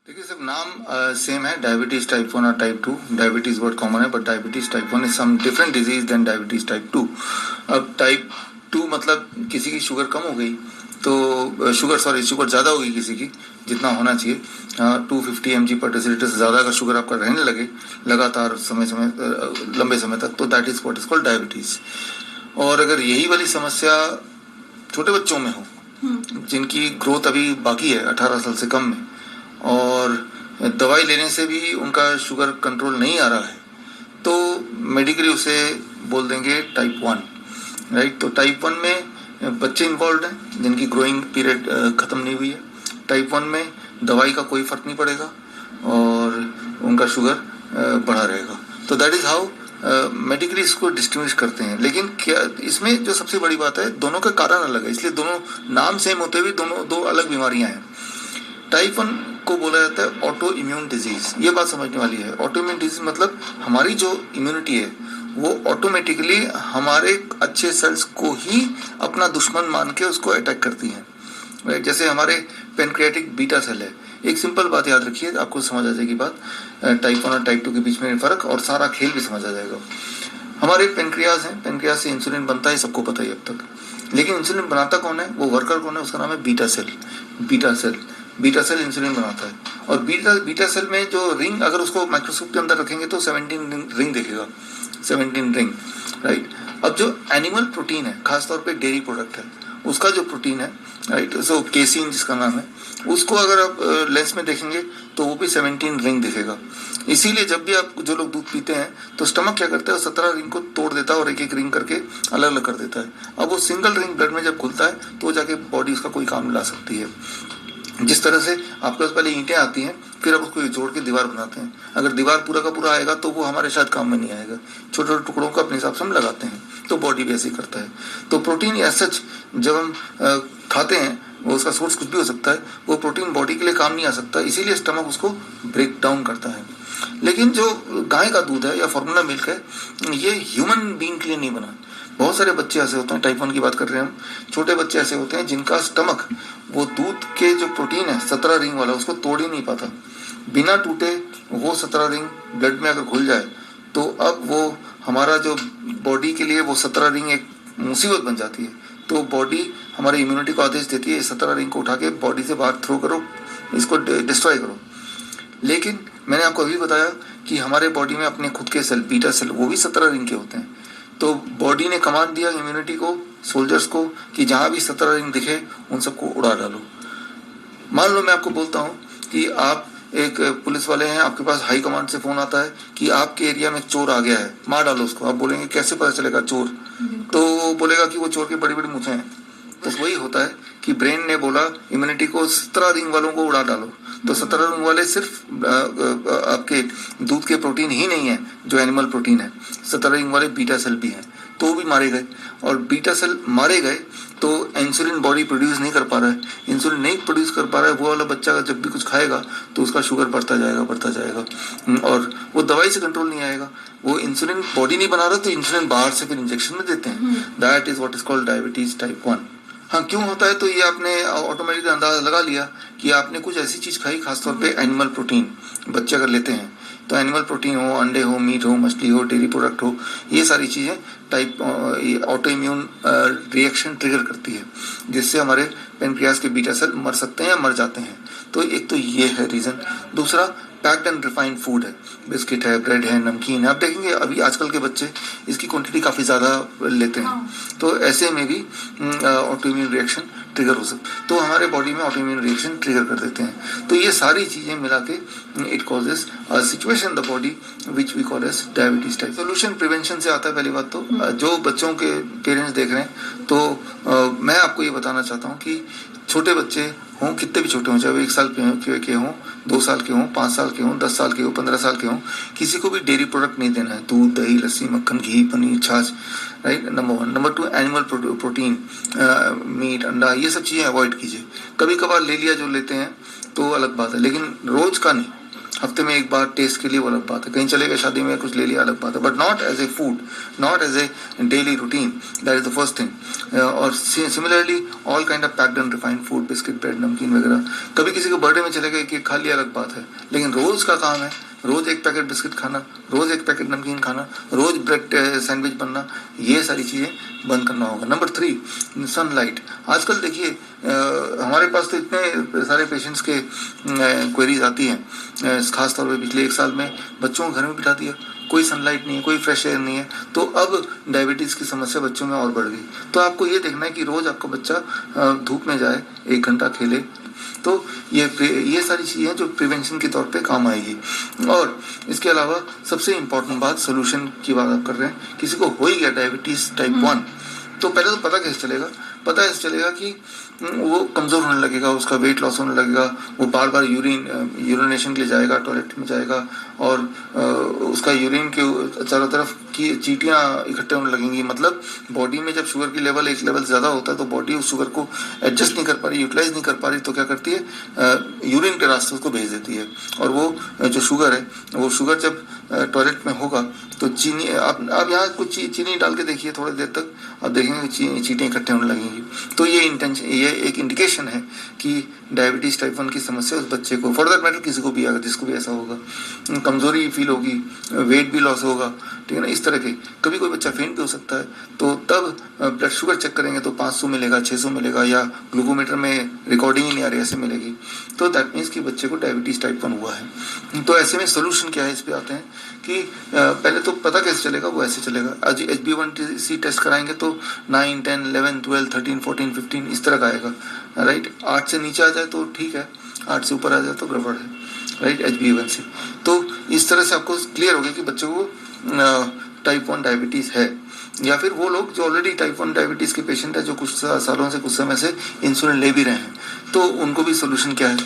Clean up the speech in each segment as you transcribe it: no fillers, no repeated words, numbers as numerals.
देखिए सब नाम सेम है, डायबिटीज टाइप 1 और टाइप 2। डायबिटीज बहुत कॉमन है, but diabetes type 1 is some different disease than diabetes type 2। अब टाइप 2 मतलब किसी की शुगर कम हो गई तो शुगर ज़्यादा हो गई किसी की, जितना होना चाहिए 250 mg/dL से ज़्यादा अगर शुगर आपका रहने लगे लगातार लंबे समय तक, तो that is what is called diabetes. और अगर यही वाली समस्या छोटे बच्चों में हो जिनकी ग्रोथ अभी बाकी है 18 साल से कम में, और दवाई लेने से भी उनका शुगर कंट्रोल नहीं आ रहा है, तो मेडिकली उसे बोल देंगे टाइप 1, राइट। तो टाइप 1 में बच्चे इन्वॉल्व हैं जिनकी ग्रोइंग पीरियड ख़त्म नहीं हुई है। टाइप 1 में दवाई का कोई फ़र्क नहीं पड़ेगा और उनका शुगर बढ़ा रहेगा। तो दैट इज़ हाउ मेडिकली इसको डिस्टिंग्विश करते हैं। लेकिन क्या इसमें जो सबसे बड़ी बात है, दोनों का कारण अलग है, इसलिए दोनों नाम सेम होते हुए दो अलग बीमारियां हैं। टाइप 1 को बोला जाता है ऑटो इम्यून डिजीज। ये बात समझने वाली है। ऑटो इम्यून डिजीज मतलब हमारी जो इम्यूनिटी है वो ऑटोमेटिकली हमारे अच्छे सेल्स को ही अपना दुश्मन मान के उसको अटैक करती है, राइट। जैसे हमारे पेनक्रियाटिक बीटा सेल है। एक सिंपल बात याद रखिए, आपको समझ आ जाएगी बात, टाइप 1 और टाइप 2 के बीच में फ़र्क, और सारा खेल भी समझ आ जाएगा। हमारे पेनक्रियाज हैं, पेनक्रियाज से इंसुलिन बनता है, सबको पता ही अब तक। लेकिन इंसुलिन बनाता कौन है, वो वर्कर कौन है, उसका नाम है beta cell. Beta cell insulin बनाता है। और बीटा सेल में जो रिंग, अगर उसको माइक्रोस्कोप के अंदर रखेंगे तो 17 रिंग दिखेगा, 17 रिंग, राइट। अब जो एनिमल प्रोटीन है, खासतौर पे डेयरी प्रोडक्ट है, उसका जो प्रोटीन है, राइट, सो केसीन जिसका नाम है, उसको अगर आप लेंस में देखेंगे तो वो भी 17 रिंग दिखेगा। इसीलिए जब भी आप जो लोग दूध पीते हैं तो स्टमक क्या करता है, 17 रिंग को तोड़ देता है और एक एक रिंग करके अलग अलग कर देता है। अब वो सिंगल रिंग ब्लड में जब खुलता है तो जाके बॉडी उसका कोई काम ला सकती है। जिस तरह से आपके पास पहले ईंटें आती हैं, फिर आप उसको जोड़ के दीवार बनाते हैं। अगर दीवार पूरा का पूरा आएगा तो वो हमारे शायद काम में नहीं आएगा, छोटे छोटे टुकड़ों को अपने हिसाब से हम लगाते हैं, तो बॉडी भी ऐसे ही करता है। तो प्रोटीन या सच जब हम खाते हैं, वो उसका सोर्स कुछ भी हो सकता है, वो प्रोटीन बॉडी के लिए काम नहीं आ सकता, इसीलिए स्टमक उसको ब्रेक डाउन करता है। लेकिन जो गाय का दूध है या फॉर्मूला मिल्क है, ये ह्यूमन बीइंग के लिए नहीं बना। बहुत सारे बच्चे ऐसे होते हैं, टाइप 1 की बात कर रहे हैं हम, छोटे बच्चे ऐसे होते हैं जिनका स्टमक वो दूध के जो प्रोटीन है 17 रिंग वाला, उसको तोड़ ही नहीं पाता। बिना टूटे वो 17 रिंग ब्लड में अगर घुल जाए तो अब वो हमारा जो बॉडी के लिए वो 17 रिंग एक मुसीबत बन जाती है। तो बॉडी हमारी इम्यूनिटी को आदेश देती है 17 रिंग को उठा के बॉडी से बाहर थ्रो करो, इसको डिस्ट्रॉय करो। लेकिन मैंने आपको अभी बताया कि हमारे बॉडी में अपने खुद के सेल, बीटा सेल, वो भी 17 रिंग के होते हैं। तो बॉडी ने कमांड दिया इम्यूनिटी को, सोल्जर्स को, कि जहाँ भी 17 रिंग दिखे उन सबको उड़ा डालो। मान लो मैं आपको बोलता हूँ कि आप एक पुलिस वाले हैं, आपके पास हाई कमांड से फोन आता है कि आपके एरिया में चोर आ गया है, मार डालो उसको। आप बोलेंगे कैसे पता चलेगा चोर, तो बोलेगा कि वो चोर की बड़ी बड़ी मूछें हैं। तो वही होता है कि ब्रेन ने बोला इम्यूनिटी को 17 रिंग वालों को उड़ा डालो। तो 17 रिंग वाले सिर्फ आपके दूध के प्रोटीन ही नहीं है जो एनिमल प्रोटीन है, 17 रिंग वाले बीटा सेल भी हैं, तो भी मारे गए। और बीटा सेल मारे गए तो इंसुलिन बॉडी प्रोड्यूस नहीं कर पा रहा है। इंसुलिन नहीं प्रोड्यूस कर पा रहा है, वो वाला बच्चा का जब भी कुछ खाएगा तो उसका शुगर बढ़ता जाएगा और वो दवाई से कंट्रोल नहीं आएगा। वो इंसुलिन बॉडी नहीं बना रहा तो इंसुलिन बाहर से फिर इंजेक्शन में देते हैं। That is what is called diabetes type 1। हाँ, क्यों होता है तो ये आपने ऑटोमेटिक अंदाजा लगा लिया कि आपने कुछ ऐसी चीज़ खाई, खासतौर पे एनिमल प्रोटीन बच्चे अगर लेते हैं तो एनिमल प्रोटीन हो, अंडे हो, मीट हो, मछली हो, डेयरी प्रोडक्ट हो, ये सारी चीज़ें ऑटो इम्यून रिएक्शन ट्रिगर करती है, जिससे हमारे पेनक्रियास के बीटा सेल मर सकते हैं या मर जाते हैं। तो एक तो ये है रीज़न। दूसरा, पैक्ड एंड रिफाइंड फूड है, बिस्किट है, ब्रेड है, नमकीन है। आप देखेंगे अभी आजकल के बच्चे इसकी क्वांटिटी काफ़ी ज़्यादा लेते हैं, तो ऐसे में भी ऑटो इम्यून रिएक्शन ट्रिगर हो सकता, तो हमारे बॉडी में ऑटो इम्यून रिएक्शन ट्रिगर कर देते हैं। तो ये सारी चीज़ें मिला के it causes a situation in the body which we call as diabetes type. Solution prevention से आता है। पहली बात तो जो बच्चों के पेरेंट्स देख रहे हैं, तो मैं आपको ये बताना चाहता हूँ कि छोटे बच्चे हों, कितने भी छोटे हों, चाहे वो 1 साल के हों, 2 साल के हों, 5 साल के हों, 10 साल के हों, 15 साल के हों, किसी को भी डेयरी प्रोडक्ट नहीं देना है। दूध, दही, लस्सी, मक्खन, घी, पनीर, छाछ, right, number 1। Number 2, animal protein, meat, अंडा, ये सब चीज़ें अवॉइड कीजिए। कभी कभार ले लिया जो लेते हैं तो अलग बात है, लेकिन रोज़ का नहीं। हफ्ते में एक बार टेस्ट के लिए वो अलग बात है, कहीं चले गए शादी में कुछ ले लिया अलग बात है, but not as a food, not as a daily routine, that is the first thing. और similarly all kind of packed and refined food, biscuit, bread, नमकीन वगैरह, कभी किसी के बर्थडे में चले गए केक खा लिया अलग बात है, लेकिन रोज का काम है रोज एक पैकेट बिस्किट खाना, रोज एक पैकेट नमकीन खाना, रोज ब्रेड सैंडविच बनना, ये सारी चीज़ें बंद करना होगा। Number 3, sunlight. आजकल देखिए हमारे पास तो इतने सारे पेशेंट्स के क्वेरीज आती हैं, खास तौर पे पिछले 1 साल में बच्चों को घर में बिठा दिया, कोई सनलाइट नहीं है, कोई फ्रेश एयर नहीं है, तो अब डायबिटीज़ की समस्या बच्चों में और बढ़ गई। तो आपको ये देखना है कि रोज़ आपका बच्चा धूप में जाए, 1 घंटा खेले, तो ये सारी चीज़ें हैं जो प्रिवेंशन के तौर पे काम आएगी। और इसके अलावा सबसे इम्पोर्टेंट बात, सोल्यूशन की बात आप कर रहे हैं, किसी को हो ही गया डायबिटीज़ टाइप 1, तो पहले तो पता कैसे चलेगा? पता ऐसे चलेगा कि वो कमज़ोर होने लगेगा, उसका वेट लॉस होने लगेगा, वो बार बार यूरिनेशन के लिए जाएगा, टॉयलेट में जाएगा, और उसका यूरिन के चारों तरफ की चींटियाँ इकट्ठे होने लगेंगी। मतलब बॉडी में जब शुगर की लेवल एक लेवल ज़्यादा होता है तो बॉडी उस शुगर को एडजस्ट नहीं कर पा रही, यूटिलाइज नहीं कर पा रही, तो क्या करती है, यूरिन के रास्ते उसको भेज देती है। और वो जो शुगर है, वो शुगर जब टॉयलेट में होगा तो चीनी, आप यहाँ कुछ चीनी डाल के देखिए थोड़ी देर तक, आप देखेंगे चींटियाँ इकट्ठे होने लगेंगी। तो ये एक इंडिकेशन है कि डायबिटीज़ टाइप 1 की समस्या उस बच्चे को, फॉर दैट मैटर किसी को भी, अगर जिसको भी ऐसा होगा, कमज़ोरी फील होगी, वेट भी लॉस होगा, ठीक है ना, इस तरह के, कभी कोई बच्चा फेंट भी हो सकता है, तो तब ब्लड शुगर चेक करेंगे तो 500 मिलेगा, 600 मिलेगा, या ग्लूकोमीटर में रिकॉर्डिंग ही नहीं आ रही, ऐसे मिलेगी, तो दैट मीन्स कि बच्चे को डायबिटीज़ टाइप 1 हुआ है। तो ऐसे में सोल्यूशन क्या है, इस पर आते हैं कि पहले तो पता कैसे चलेगा, वो ऐसे चलेगा, आज HbA1c टेस्ट कराएंगे तो 9, 10, 11, 12, 13, 14, 15 इस तरह का आएगा, राइट। 8 से नीचे आ जाए तो ठीक है, 8 से ऊपर आ जाए तो गड़बड़ है, राइट, HbA1c। तो इस तरह से आपको क्लियर हो गया कि बच्चों को टाइप 1 डायबिटीज़ है। या फिर वो लोग जो ऑलरेडी टाइप 1 डायबिटीज़ के पेशेंट है, जो कुछ सालों से, कुछ समय से इंसुलिन ले भी रहे हैं, तो उनको भी सोल्यूशन क्या है,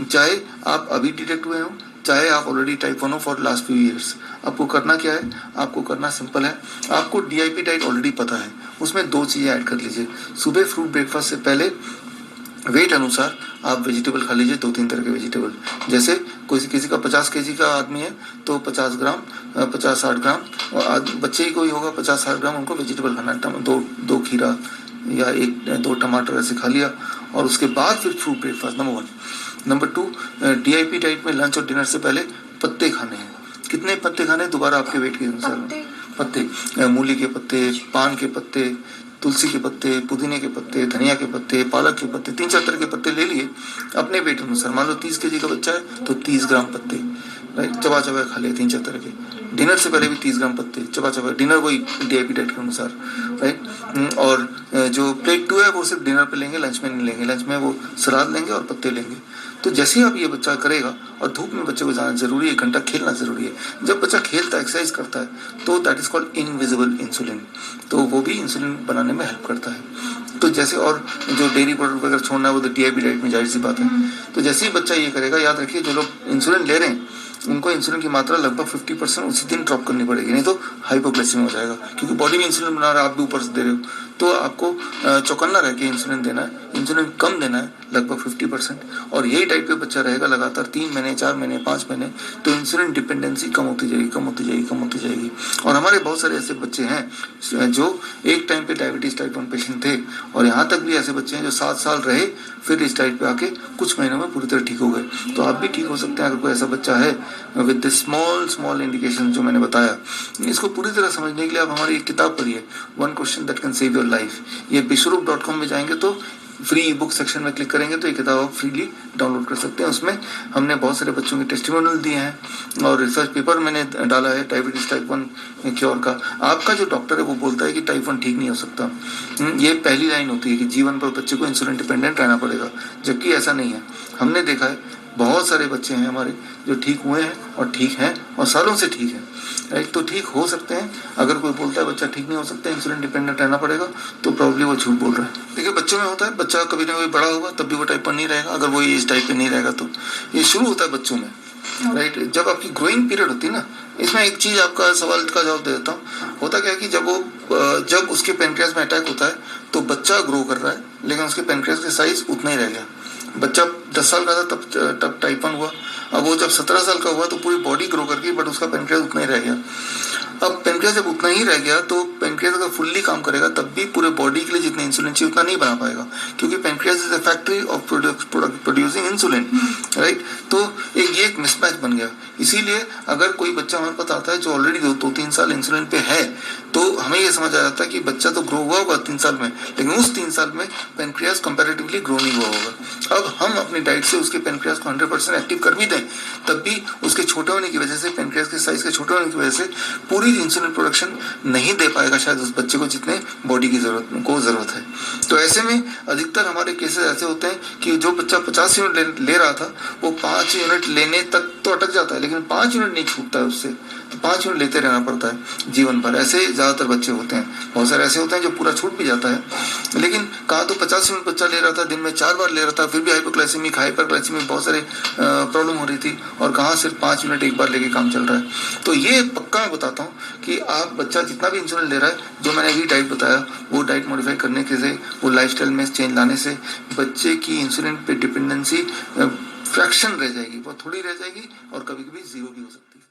चाहे आप अभी डिटेक्ट हुए हो, चाहे आप ऑलरेडी टाइप 1 हो फॉर लास्ट फ्यू ईयर्स, आपको करना क्या है, आपको करना सिंपल है, आपको DIP डाइट ऑलरेडी पता है, उसमें 2 चीज़ें ऐड कर लीजिए। सुबह फ्रूट ब्रेकफास्ट से पहले वेट अनुसार आप वेजिटेबल खा लीजिए, 2-3 तरह के वेजिटेबल, जैसे किसी का 50 kg का आदमी है तो 50 ग्राम, 50-60 ग्राम, और बच्चे ही कोई होगा 50-60 ग्राम, उनको वेजिटेबल खाना, दो खीरा या 1-2 टमाटर ऐसे खा लिया, और उसके बाद फिर fruit breakfast, number 1। Number 2, DIP diet में लंच और डिनर से पहले पत्ते खाने हैं। कितने पत्ते खाने, दोबारा आपके वेट के अनुसार, पत्ते, मूली के पत्ते, पान के पत्ते, तुलसी के पत्ते, पुदीने के पत्ते, धनिया के पत्ते, पालक के पत्ते, 3-4 तरह के पत्ते ले लिए अपने वेट अनुसार। मान लो 30 kg का बच्चा है तो 30 ग्राम पत्ते, राइट, चबा चबा खा लिए 3-4 तरह के। डिनर से पहले भी 30 ग्राम पत्ते चबा चबा, डिनर वही DIP डाइट के अनुसार, राइट। और जो प्लेट 2 है वो सिर्फ डिनर पे लेंगे, लंच में नहीं लेंगे, लंच में वो सलाद लेंगे और पत्ते लेंगे। तो जैसे ही आप ये बच्चा करेगा, और धूप में बच्चे को जाना जरूरी है, 1 घंटा खेलना जरूरी है। जब बच्चा खेलता है, एक्सरसाइज करता है, तो that is called invisible insulin, तो वो भी इंसुलिन बनाने में हेल्प करता है। तो जैसे, और जो डेयरी प्रोडक्ट वगैरह छोड़ना है वो तो DIP डाइट में जाहिर सी बात है। तो जैसे ही बच्चा ये करेगा, याद रखिए जो लोग इंसुलिन ले रहे हैं उनको इंसुलिन की मात्रा लगभग 50% उसी दिन ड्रॉप करनी पड़ेगी, नहीं तो हाइपोग्लाइसेमिया हो जाएगा, क्योंकि बॉडी में इंसुलिन बना रहा है, आप भी ऊपर से दे रहे हो, तो आपको चौकन्ना रह के इंसुलिन देना है, इंसुलिन कम देना है, लगभग 50%। और यही टाइप पे बच्चा रहेगा लगातार 3 महीने, 4 महीने, 5 महीने, तो इंसुलिन डिपेंडेंसी कम होती जाएगी, कम होती जाएगी, कम होती जाएगी। और हमारे बहुत सारे ऐसे बच्चे हैं जो एक टाइम पे डायबिटीज़ टाइप 1 पेशेंट थे, और यहाँ तक भी ऐसे बच्चे हैं जो 7 साल रहे, फिर इस डाइट पे आके कुछ महीनों में पूरी तरह ठीक हो गए। तो आप भी ठीक हो सकते हैं अगर कोई ऐसा बच्चा है विद द स्मॉल इंडिकेशन जो मैंने बताया। इसको पूरी तरह समझने के लिए आप हमारी एक किताब पढ़िए, 1 question that can save your life. ये bishrup.com में जाएंगे तो फ्री ई बुक सेक्शन में क्लिक करेंगे तो ये किताब आप फ्रीली डाउनलोड कर सकते हैं। उसमें हमने बहुत सारे बच्चों के टेस्टिमोनियल दिए हैं, और रिसर्च पेपर मैंने डाला है डायबिटीज टाइप 1 क्योर का। आपका जो डॉक्टर है वो बोलता है कि टाइप 1 ठीक नहीं हो सकता, ये पहली लाइन होती है कि जीवन पर बच्चे को इंसुलिन डिपेंडेंट रहना पड़ेगा, जबकि ऐसा नहीं है। हमने देखा है बहुत सारे बच्चे हैं हमारे जो ठीक हुए हैं और ठीक हैं और सालों से ठीक हैं, राइट। तो ठीक हो सकते हैं। अगर कोई बोलता है बच्चा ठीक नहीं हो सकता, इंसुलिन डिपेंडेंट रहना पड़ेगा, तो प्रॉब्ली वो झूठ बोल रहा है। देखिए बच्चों में होता है, बच्चा कभी ना कभी बड़ा होगा तब भी वो टाइप 1 नहीं रहेगा, अगर वो इस टाइप पे नहीं रहेगा तो। ये शुरू होता है बच्चों में, राइट। जब आपकी ग्रोइंग पीरियड होती है ना, इसमें एक चीज़ आपका सवाल का जवाब दे देता हूँ। होता क्या है कि जब उसके पेनक्रियास में अटैक होता है तो बच्चा ग्रो कर रहा है, लेकिन उसके पेनक्रियास का साइज उतना ही रह गया। बच्चा 10 साल का था तब टाइप 1 हुआ। अब वो जब 17 साल का हुआ तो पूरी बॉडी ग्रो करके, बट उसका पेनक्रियास उतना ही रह गया। अब पेनक्रियास जब उतना ही रह गया तो पेनक्रियास अगर फुल्ली काम करेगा तब भी पूरे बॉडी के लिए जितने इंसुलिन चाहिए उतना नहीं बना पाएगा, क्योंकि pancreas is a factory of producing insulin, right. तो ये एक मिसमैच बन गया। इसीलिए अगर कोई बच्चा हमारे पास आता है जो ऑलरेडी 2-3 साल इंसुलिन पे है, तो हमें ये समझ आ जाता है कि बच्चा तो ग्रो हुआ होगा 3 साल में, लेकिन उस 3 साल में पेनक्रियास कंपैरेटिवली ग्रो नहीं हुआ होगा। अब हम अपनी डाइट से उसके पेनक्रियास को 100% एक्टिव कर भी दें, तब भी उसके छोटे होने की वजह से, पेनक्रियास के साइज के छोटे होने की वजह से पूरी इंसुलिन प्रोडक्शन नहीं दे पाएगा शायद उस बच्चे को जितने बॉडी की जरूरत है। तो ऐसे में अधिकतर हमारे केसेस ऐसे होते हैं कि जो बच्चा 50 यूनिट ले रहा था वो 5 यूनिट लेने तक तो अटक जाता है, लेकिन 5 यूनिट नहीं छूटता है उससे, तो 5 यूनिट लेते रहना पड़ता है जीवन भर। ऐसे ज्यादातर बच्चे होते हैं। बहुत सारे ऐसे होते हैं जो पूरा छूट भी जाता है, लेकिन कहा तो 50 यूनिट बच्चा ले रहा था, दिन में 4 बार ले रहा था, फिर भी हाइपोग्लाइसेमिक हाइपरग्लाइसेमिक बहुत सारे प्रॉब्लम हो रही थी, और कहाँ सिर्फ 5 यूनिट एक बार लेके काम चल रहा है। तो ये पक्का मैं बताता हूँ कि आप बच्चा जितना भी इंसुलिन ले रहा है, जो मैंने अभी डाइट बताया वो डाइट मॉडिफाई करने के से, वो लाइफस्टाइल में चेंज लाने से बच्चे की इंसुलिन पे डिपेंडेंसी फ्रैक्शन रह जाएगी, बहुत थोड़ी रह जाएगी, और कभी कभी जीरो भी हो सकती है।